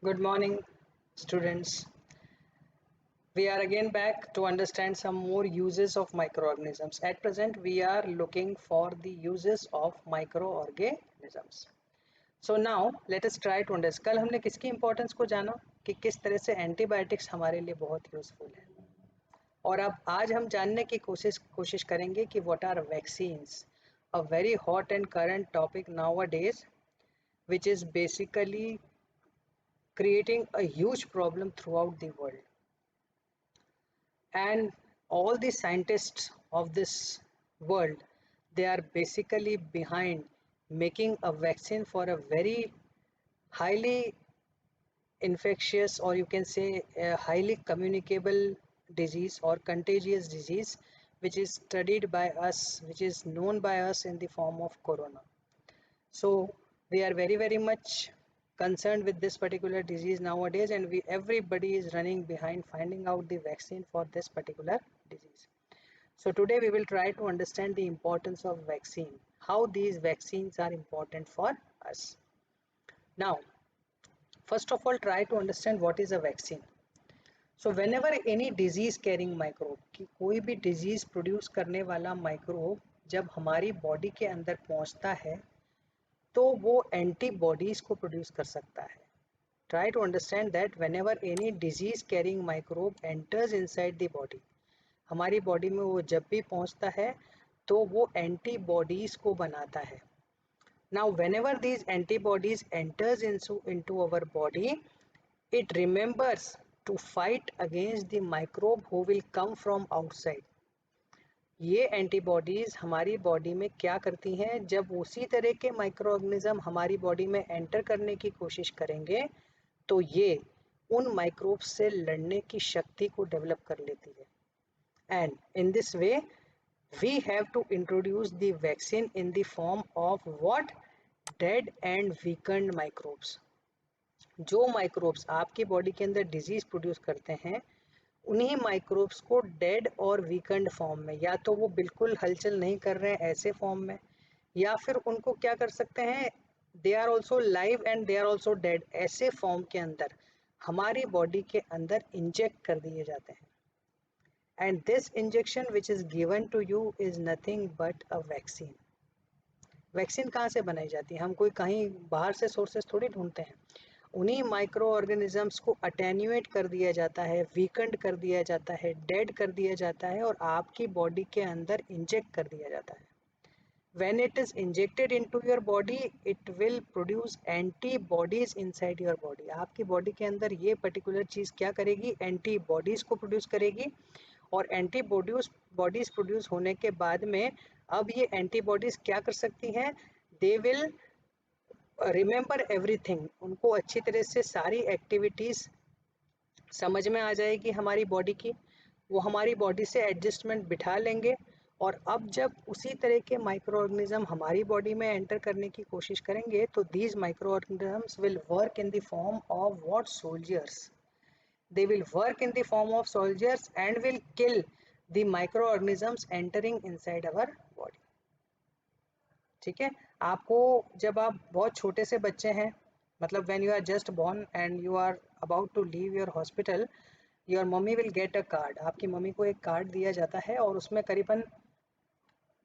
Good morning, students. We are again back to understand some more uses of microorganisms. At present, we are looking for the uses of microorganisms. So now, let us try to understand. कल हमने किसकी importance को जाना कि किस तरह से antibiotics हमारे लिए बहुत useful है और अब आज हम जानने की कोशिश करेंगे कि what are vaccines, a very hot and current topic nowadays, which is basically creating a huge problem throughout the world. And all the scientists of this world, they are basically behind making a vaccine for a very highly infectious, or you can say a highly communicable disease or contagious disease, which is studied by us, which is known by us in the form of corona. So we are very much concerned with this particular disease nowadays, and everybody is running behind finding out the vaccine for this particular disease. So today we will try to understand the importance of vaccine, how these vaccines are important for us. Now, first of all, try to understand what is a vaccine. So whenever any disease carrying microbe, कि कोई भी disease produce करने वाला microbe जब हमारी body के अंदर पहुंचता है तो वो एंटीबॉडीज को प्रोड्यूस कर सकता है. Try to understand that whenever any disease carrying microbe enters inside the body, हमारी बॉडी में वो जब भी पहुंचता है तो वो एंटीबॉडीज को बनाता है. Now whenever these antibodies enters into our body, it remembers to fight against the microbe who will come from outside. ये एंटीबॉडीज़ हमारी बॉडी में क्या करती हैं, जब उसी तरह के माइक्रो ऑर्गेनिज्म हमारी बॉडी में एंटर करने की कोशिश करेंगे तो ये उन माइक्रोब्स से लड़ने की शक्ति को डेवलप कर लेती है. And in this way we have to introduce the vaccine in the form of what, dead and weakened microbes. जो माइक्रोब्स आपकी बॉडी के अंदर डिजीज प्रोड्यूस करते हैं उन्हीं माइक्रोब्स को डेड और वीकेंड फॉर्म में, या तो वो बिल्कुल हलचल नहीं कर रहे हैं ऐसे फॉर्म में, या फिर उनको क्या कर सकते हैं, they are also live and they are also dead, ऐसे फॉर्म के अंदर हमारी बॉडी के अंदर इंजेक्ट कर दिए जाते हैं. And this injection which is given to you is nothing but a vaccine. Vaccine कहाँ से बनाई जाती है, हम कोई कहीं बाहर से सोर्सेस थोड़ी ढूंढते हैं. उन्हीं माइक्रो ऑर्गेनिजम्स को अटेन्यूएट कर दिया जाता है, वीकेंड कर दिया जाता है, डेड कर दिया जाता है और आपकी बॉडी के अंदर इंजेक्ट कर दिया जाता है. When it is injected into your body, it will produce antibodies inside your body. आपकी बॉडी के अंदर ये पर्टिकुलर चीज़ क्या करेगी, एंटीबॉडीज़ को प्रोड्यूस करेगी. और एंटीबॉडीज बॉडीज प्रोड्यूस होने के बाद में अब ये एंटीबॉडीज़ क्या कर सकती हैं, दे विल रिमेंबर एवरीथिंग. उनको अच्छी तरह से सारी एक्टिविटीज़ समझ में आ जाएगी हमारी बॉडी की, वो हमारी बॉडी से एडजस्टमेंट बिठा लेंगे. और अब जब उसी तरह के माइक्रो ऑर्गेनिज्म हमारी बॉडी में एंटर करने की कोशिश करेंगे तो these micro organisms will work in the form of what, soldiers. they will work in the form of soldiers and will kill the microorganisms entering inside our body. ठीक है, आपको जब आप बहुत छोटे से बच्चे हैं, मतलब when you are just born and you are about to leave your hospital, your mommy will get a card. आपकी मम्मी को एक कार्ड दिया जाता है और उसमें करीबन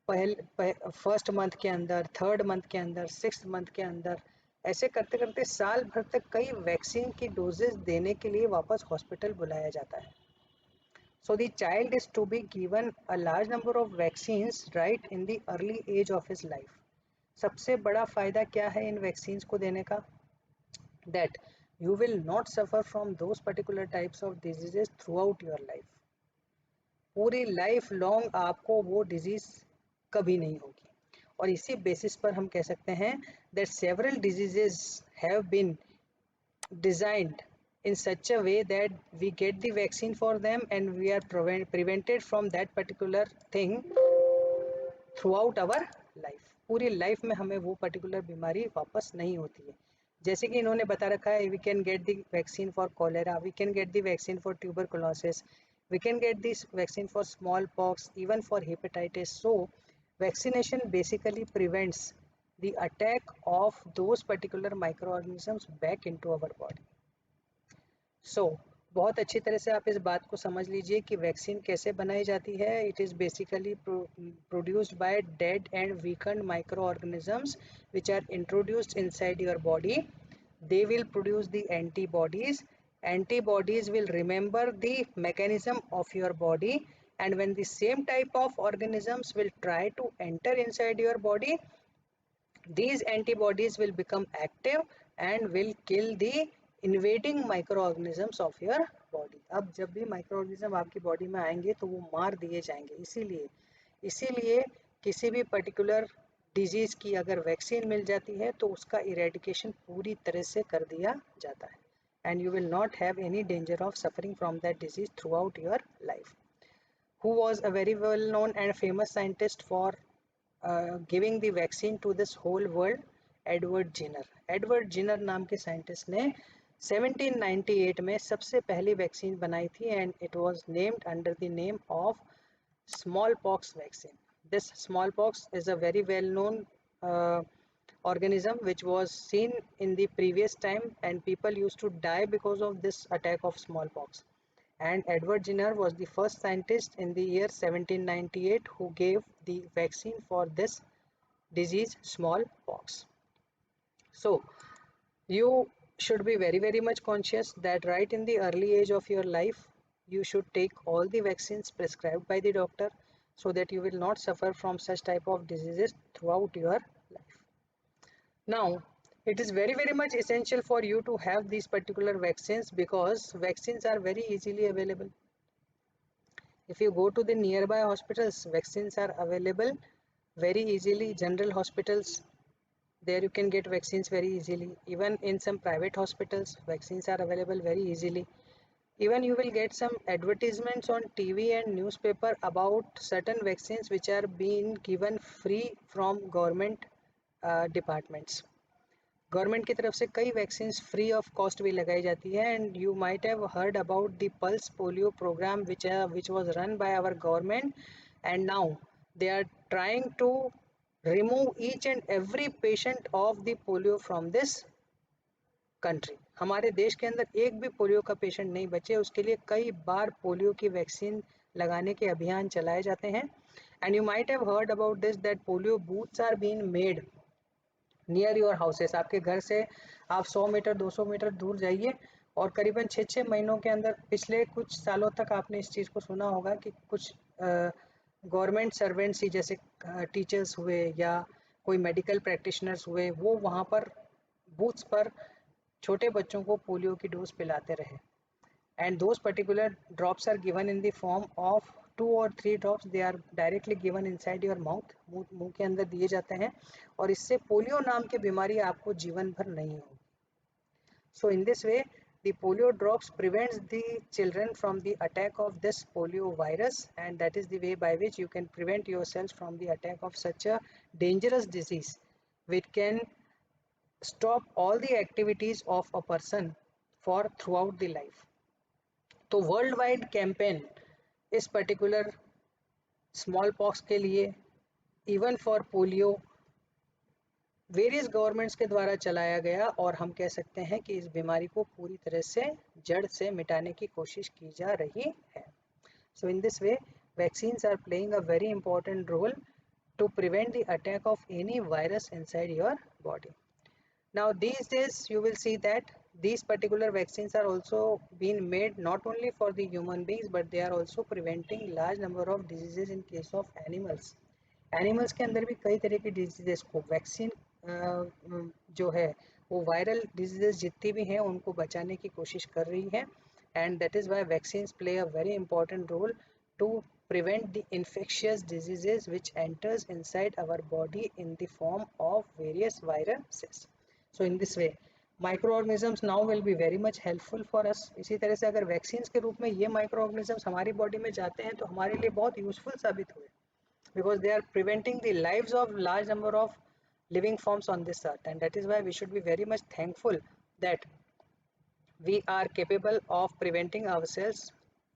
फर्स्ट मंथ के अंदर, थर्ड मंथ के अंदर, सिक्स्थ मंथ के अंदर, ऐसे करते करते साल भर तक कई वैक्सीन की डोजेज देने के लिए वापस हॉस्पिटल बुलाया जाता है. So the child is to be given a large number of vaccines right in the early age of his life. सबसे बड़ा फ़ायदा क्या है इन वैक्सीन्स को देने का, that you will not suffer from those particular types of diseases through out your life. पूरी life long आपको वो डिजीज़ कभी नहीं होगी. और इसी बेसिस पर हम कह सकते हैं that several diseases have been designed in such a way that we get the vaccine for them and we are prevented from that particular thing throughout our life. पूरी लाइफ में हमें वो पर्टिकुलर बीमारी वापस नहीं होती है. जैसे कि इन्होंने बता रखा है, we can get the vaccine for cholera, we can get the vaccine for tuberculosis, we can get this vaccine for smallpox, even for hepatitis. So vaccination basically prevents the attack of those particular microorganisms back into our body. सो बहुत अच्छी तरह से आप इस बात को समझ लीजिए कि वैक्सीन कैसे बनाई जाती है. It is basically produced by dead and weakened micro organisms which are introduced inside your body. They will produce the antibodies. Antibodies will remember the mechanism of your body, and when the same type of organisms will try to enter inside your body, these antibodies will become active and will kill the invading microorganisms of your body. अब जब भी microorganism आपकी body में आएंगे तो वो मार दिए जाएंगे. इसीलिए किसी भी पर्टिकुलर डिजीज की अगर वैक्सीन मिल जाती है तो उसका इरेडिकेशन पूरी तरह से कर दिया जाता है, and you will not have any danger of suffering from that disease through out your life. Who was a very well known and famous scientist for giving the vaccine to this whole world? Edward zener. Edward zener नाम के scientist ने 1798 में सबसे पहली vaccine बनाई थी, and it was named under the name of smallpox vaccine. This smallpox is a very well known organism which was seen in the previous time, and people used to die because of this attack of smallpox. And Edward Jenner was the first scientist in the year 1798 who gave the vaccine for this disease, smallpox. So you should be very much conscious that right in the early age of your life you should take all the vaccines prescribed by the doctor, so that you will not suffer from such type of diseases throughout your life. Now it is very much essential for you to have these particular vaccines, because vaccines are very easily available. If you go to the nearby hospitals, vaccines are available very easily. General hospitals, there you can get vaccines very easily. Even in some private hospitals, vaccines are available very easily. Even you will get some advertisements on TV and newspaper about certain vaccines which are being given free from government departments. Government की तरफ से कई vaccine free of cost भी लगाई जाती है, and you might have heard about the pulse polio programme which was run by our government, and now they are trying to remove each and every patient of the polio from this country. हमारे देश के अंदर एक भी polio का patient नहीं बचे, उसके लिए कई बार पोलियो की वैक्सीन लगाने के अभियान चलाए जाते हैं. And you might have heard about this that polio booths are being made near your houses. आपके घर से आप 100 मीटर 200 मीटर दूर जाइए, और करीबन 6 महीनों के अंदर पिछले कुछ सालों तक आपने इस चीज़ को सुना होगा कि कुछ गवर्नमेंट सर्वेंट्स ही, जैसे टीचर्स हुए या कोई मेडिकल प्रैक्टिशनर्स हुए, वो वहाँ पर बूथ्स पर छोटे बच्चों को पोलियो की डोज पिलाते रहे. And those particular drops are given in the form of 2 or 3 drops. They are directly given inside your mouth. मुंह के अंदर दिए जाते हैं, और इससे पोलियो नाम की बीमारी आपको जीवन भर नहीं होगी. So in this way, the polio drops prevents the children from the attack of this polio virus, and that is the way by which you can prevent yourselves from the attack of such a dangerous disease which can stop all the activities of a person for throughout the life. तो world wide campaign इस particular small pox के लिए, even for polio, various governments के द्वारा चलाया गया, और हम कह सकते हैं कि इस बीमारी को पूरी तरह से जड़ से मिटाने की कोशिश की जा रही है. So in this way vaccines are playing a very important role to prevent the attack of any virus inside your body. Now these days you will see that these particular vaccines are also being made not only for the human beings, but they are also preventing large number of diseases in case of animals. Animals के अंदर भी कई तरह की diseases को vaccine जो है वो वायरल डिजीजेस जितनी भी हैं उनको बचाने की कोशिश कर रही है, and that is why vaccines play a very important role to prevent the infectious diseases which enters inside our body in the form of various viruses. So in this way microorganisms now will be very much helpful for us. इसी तरह से अगर vaccines के रूप में ये microorganisms हमारी body में जाते हैं तो हमारे लिए बहुत यूजफुल साबित हुए, because they are preventing the lives of large number of living forms on this earth, and that is why we should be very much thankful that we are capable of preventing ourselves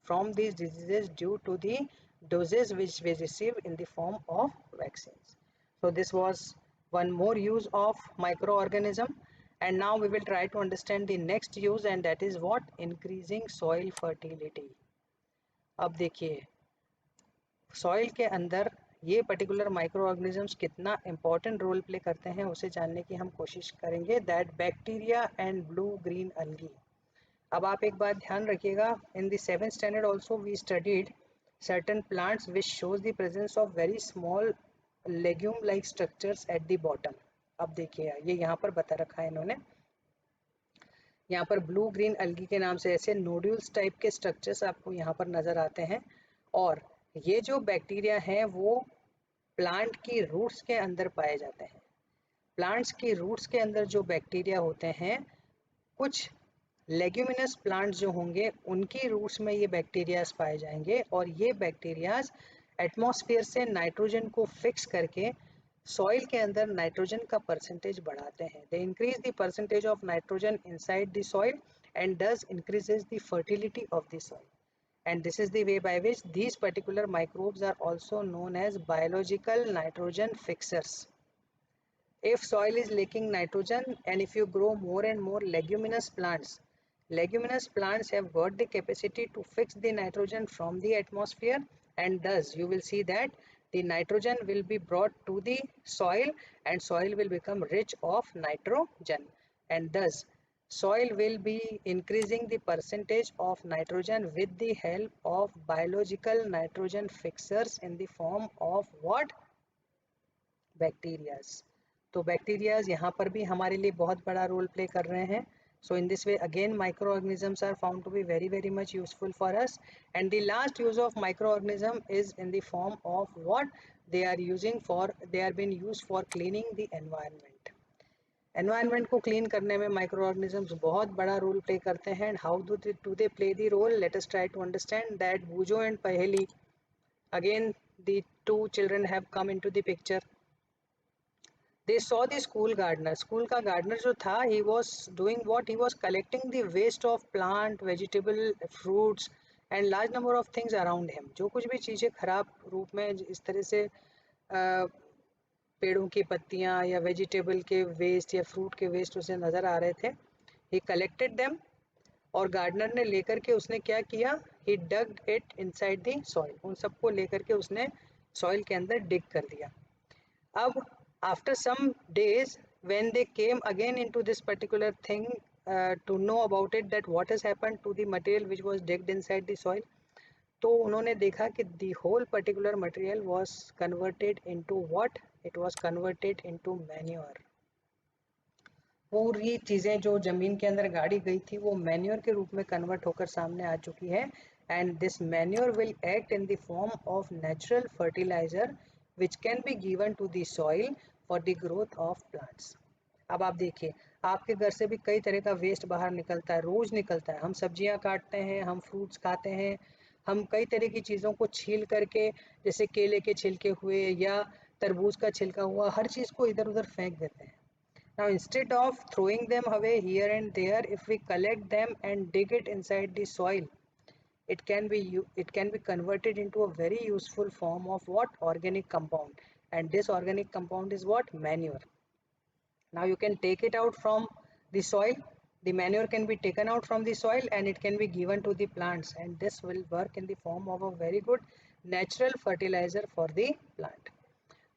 from these diseases due to the doses which we receive in the form of vaccines. So this was one more use of microorganism. And now we will try to understand the next use, and that is what? Increasing soil fertility. अब देखिए soil के अंदर ये particular microorganisms कितना important role play करते हैं उसे जानने की हम कोशिश करेंगे. That bacteria and blue green algae. अब आप एक बात ध्यान रखिएगा, in the 7th standard also we studied certain plants which shows the presence of very small legume like structures at the bottom. अब देखिए ये यहाँ पर बता रखा है इन्होंने, यहाँ पर ब्लू ग्रीन अलगी के नाम से ऐसे नोड्यूल्स टाइप के स्ट्रक्चर्स आपको यहाँ पर नजर आते हैं. और ये जो बैक्टीरिया हैं वो प्लांट की रूट्स के अंदर पाए जाते हैं. प्लांट्स की रूट्स के अंदर जो बैक्टीरिया होते हैं, कुछ लेग्यूमिनस प्लांट्स जो होंगे उनकी रूट्स में ये बैक्टीरियाज पाए जाएंगे, और ये बैक्टीरियाज एटमॉस्फेयर से नाइट्रोजन को फिक्स करके सॉइल के अंदर नाइट्रोजन का परसेंटेज बढ़ाते हैं. They increase the percentage of nitrogen inside the soil and does increases the fertility of the soil. And this is the way by which these particular microbes are also known as biological nitrogen fixers. If soil is lacking nitrogen and if you grow more and more leguminous plants have got the capacity to fix the nitrogen from the atmosphere, and thus you will see that the nitrogen will be brought to the soil and soil will become rich of nitrogen, and thus soil will be increasing the percentage of nitrogen with the help of biological nitrogen fixers in the form of what? Bacteria. तो bacterias यहाँ पर भी हमारे लिए बहुत बड़ा role play कर रहे हैं. So in this way again microorganisms are found to be very much useful for us. And the last use of microorganism is in the form of what? They are being used for cleaning the environment. Environment को clean करने में micro organisms बहुत बड़ा role play करते हैं. How do they play the role? Let us try to understand that. Boojo and Paheli, again the two children have come into the picture. They saw the school gardener. School का gardener जो था, he was doing what? He was collecting the waste of plant, vegetable, fruits and large number of things around him. जो कुछ भी चीज़ें खराब रूप में इस तरह से पेड़ों की पत्तियाँ या वेजिटेबल के वेस्ट या फ्रूट के वेस्ट उसे नज़र आ रहे थे, he collected them, और गार्डनर ने लेकर के उसने क्या किया? He dug it inside the soil. उन सबको लेकर के उसने सॉइल के अंदर डिग कर दिया. अब after some days when they came again into this particular thing to know about it, that what has happened to the material which was digged inside the soil, तो उन्होंने देखा कि the whole particular material was converted into what? It was converted into manure. पूरी चीज़ें जो ज़मीन के अंदर गाड़ी गई थी वो मैन्योर के रूप में कन्वर्ट होकर सामने आ चुकी है. And this manure will act in the form of natural fertiliser which can be given to the soil for the growth of plants. अब आप देखिए, आपके घर से भी कई तरह का वेस्ट बाहर निकलता है, रोज निकलता है. हम सब्जियां काटते हैं, हम फ्रूट्स खाते हैं, हम कई तरह की चीज़ों को छील करके, जैसे केले के छिलके हुए या तरबूज का छिलका हुआ, हर चीज़ को इधर उधर फेंक देते हैं. Now instead of throwing them away here and there, if we collect them and dig it inside the soil, it can be converted into a very useful form of what? Organic compound. And this organic compound is what? Manure. Now you can take it out from the soil. The manure can be taken out from the soil and it can be given to the plants, and this will work in the form of a very good natural fertilizer for the plant.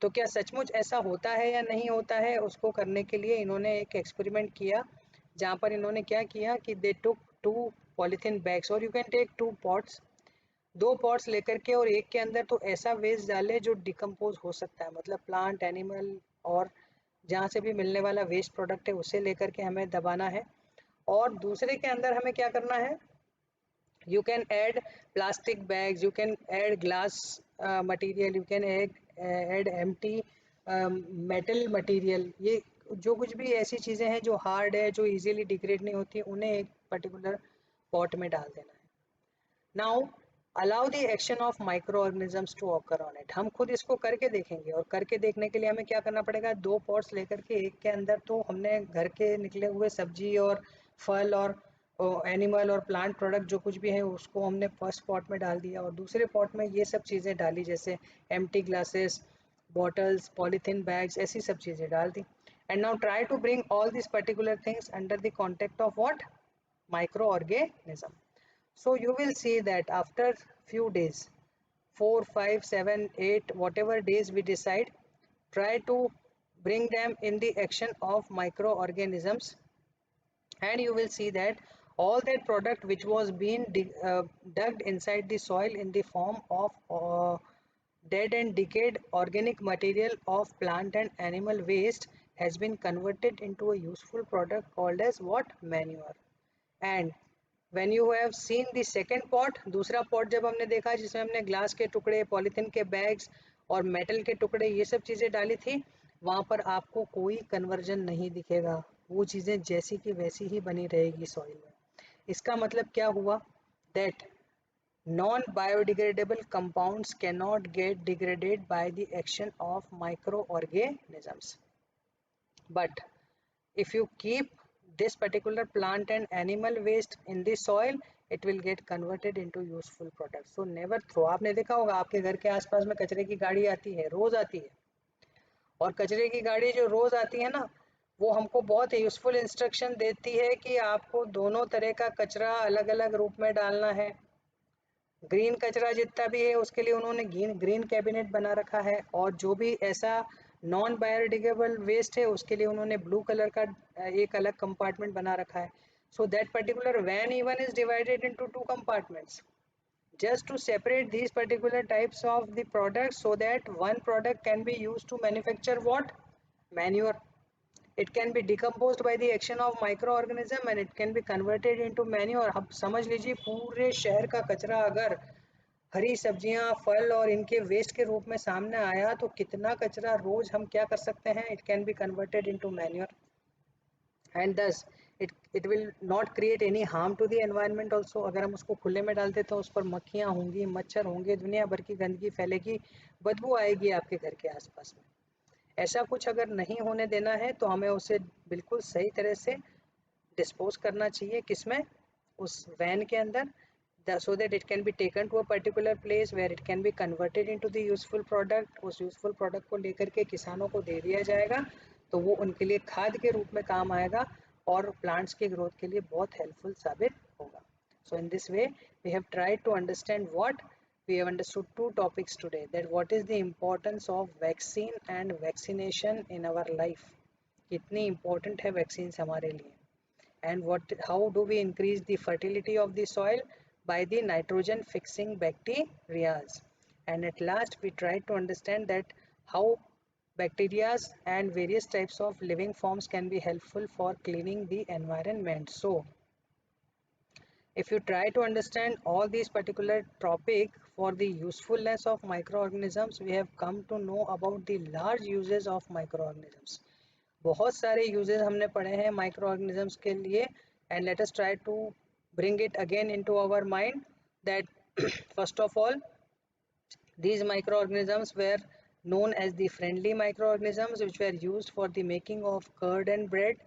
तो क्या सचमुच ऐसा होता है या नहीं होता है, उसको करने के लिए इन्होंने एक एक्सपेरिमेंट किया, जहाँ पर इन्होंने क्या किया कि दे टुक 2 पॉलीथीन बैग्स, और you can take 2 pots, 2 pots लेकर के, और एक के अंदर तो ऐसा वेस्ट डाले जो डिकम्पोज हो सकता है, मतलब प्लांट, एनिमल और जहाँ से भी मिलने वाला वेस्ट प्रोडक्ट है उसे लेकर के हमें दबाना है. और दूसरे के अंदर हमें क्या करना है? You can add plastic bags, you can add glass material, you can add empty metal material. ये जो कुछ भी ऐसी चीज़ें हैं जो हार्ड है, जो इजीली डिग्रेड नहीं होती, उन्हें एक पर्टिकुलर पॉट में डाल देना है. Now allow the action of microorganisms to occur on it. हम खुद इसको करके देखेंगे, और करके देखने के लिए हमें क्या करना पड़ेगा? 2 पॉट्स लेकर के, एक के अंदर तो हमने घर के निकले हुए सब्जी और फल और एनिमल और प्लांट प्रोडक्ट जो कुछ भी है उसको हमने फर्स्ट पॉट में डाल दिया, और दूसरे पॉट में ये सब चीज़ें डाली, जैसे empty glasses, bottles, polythene bags, ऐसी सब चीज़ें डाल दी. And now try to bring all these particular things under the context of what? Microorganism. So you will see that after few days, 4, 5, 7, 8, whatever days we decide, try to bring them in the action of microorganisms, and you will see that all that product which was being dug inside the soil in the form of dead and decayed organic material of plant and animal waste has been converted into a useful product called as what? Manure. And when you have seen the second pot, दूसरा pot जब हमने देखा जिसमें हमने glass के टुकड़े, polythene के bags और मेटल के टुकड़े ये सब चीज़ें डाली थी, वहाँ पर आपको कोई कन्वर्जन नहीं दिखेगा, वो चीज़ें जैसी की वैसी ही बनी रहेगी सॉइल में. इसका मतलब क्या हुआ? That non-biodegradable compounds cannot get degraded by the action of microorganisms. But if you keep this particular plant and animal waste in the soil, it will get converted into useful products. So never throw. आपने देखा होगा आपके घर के आसपास में कचरे की गाड़ी आती है, रोज आती है, और कचरे की गाड़ी जो रोज आती है ना, वो हमको बहुत यूजफुल इंस्ट्रक्शन देती है कि आपको दोनों तरह का कचरा अलग अलग रूप में डालना है. ग्रीन कचरा जितना भी है उसके लिए उन्होंने ग्रीन कैबिनेट बना रखा है, और जो भी ऐसा नॉन बायोडिग्रेडेबल वेस्ट है उसके लिए उन्होंने ब्लू कलर का एक अलग कंपार्टमेंट बना रखा है. So that particular van even is divided into 2 compartments just to separate these particular types of the products so that one product can be used to manufacture what? Manure. It can be decomposed by the action of microorganism and it can be converted into manure. अब समझ लीजिए पूरे शहर का कचरा अगर हरी सब्जियां, फल और इनके वेस्ट के रूप में सामने आया तो कितना कचरा रोज हम क्या कर सकते हैं? It can be converted into manure, and this it will not create any harm to the environment also. अगर हम उसको खुले में डालते तो उस पर मक्खियाँ होंगी, मच्छर होंगे, दुनिया भर की गंदगी फैलेगी, बदबू आएगी आपके घर के आसपास में. ऐसा कुछ अगर नहीं होने देना है तो हमें उसे बिल्कुल सही तरह से डिस्पोज करना चाहिए. किसमें? उस वैन के अंदर, so that it can be taken to a particular place where it can be converted into the useful product. उस useful product को लेकर के किसानों को दे दिया जाएगा तो वो उनके लिए खाद के रूप में काम आएगा और प्लांट्स के ग्रोथ के लिए बहुत हेल्पफुल साबित होगा. So in this way we have tried to understand what we have understood two topics today, that what is the importance of vaccine and vaccination in our life, कितनी important है vaccines हमारे लिए, and how do we increase the fertility of the soil by the nitrogen fixing bacteria, and at last we tried to understand that how bacteria and various types of living forms can be helpful for cleaning the environment. So if you try to understand all these particular topic for the usefulness of microorganisms, we have come to know about the large uses of microorganisms. बहुत सारे uses हमने पढ़े हैं microorganisms के लिए, and let us try to bring it again into our mind that first of all, these microorganisms were known as the friendly microorganisms, which were used for the making of curd and bread.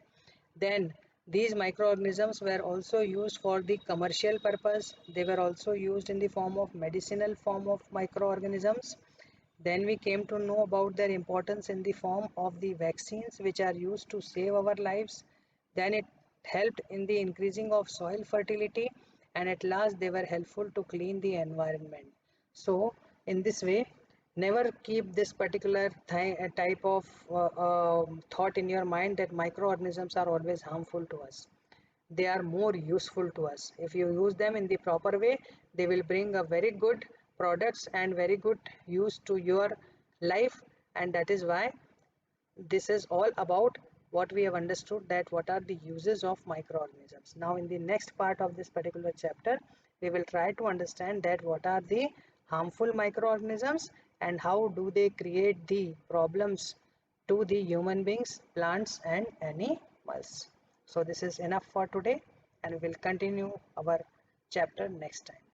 Then these microorganisms were also used for the commercial purpose. They were also used in the form of medicinal form of microorganisms. Then we came to know about their importance in the form of the vaccines which are used to save our lives. Then it helped in the increasing of soil fertility, and at last they were helpful to clean the environment. So in this way, never keep this particular type of thought in your mind that microorganisms are always harmful to us. They are more useful to us. If you use them in the proper way, they will bring a very good products and very good use to your life, and that is why this is all about what we have understood, that what are the uses of microorganisms. Now in the next part of this particular chapter, we will try to understand that what are the harmful microorganisms and how do they create the problems to the human beings, plants and animals. So this is enough for today, and we will continue our chapter next time.